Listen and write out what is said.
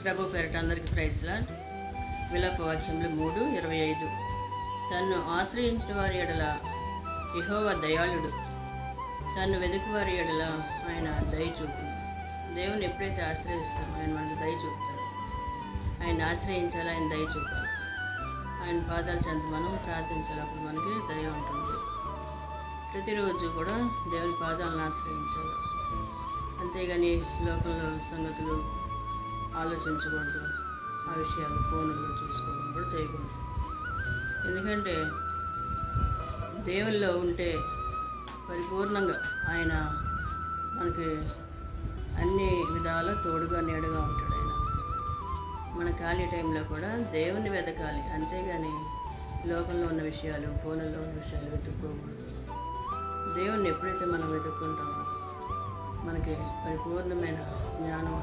ప్రభు పేరట అందరికీ ప్రైజ్లా. విలాప వాక్యములు 3:25. తన్ను ఆశ్రయించిన వారి ఎడల యెహోవా దయాళుడు, తన్ను వెదుకు వారి ఎడల ఆయన దయ చూపు. దేవుని ఎప్పుడైతే ఆశ్రయిస్తామో ఆయన మనకు దయ చూపుతాడు. ఆయన ఆశ్రయించాలి, ఆయన దయ చూపాలి. ఆయన పాదాల చెంత మనం ప్రార్థించాలి, అప్పుడు మనకి దయ ఉంటుంది. ప్రతిరోజు కూడా దేవుని పాదాలను ఆశ్రయించాలి. అంతేగాని లోకంలో సంగతులు ఆలోచించకూడదు. ఆ విషయాలు ఫోన్లో చూసుకోవడం కూడా చేయకూడదు. ఎందుకంటే దేవుల్లో ఉంటే పరిపూర్ణంగా ఆయన మనకి అన్ని విధాల తోడుగా నీడగా ఉంటాడు. ఆయన మన ఖాళీ టైంలో కూడా దేవుణ్ణి వెతకాలి, అంతేగాని లోకంలో ఉన్న విషయాలు ఫోన్లో ఉన్న విషయాలు వెతుక్కోకూడదు. దేవుణ్ణి ఎప్పుడైతే మనం వెతుక్కుంటామో మనకి పరిపూర్ణమైన జ్ఞానం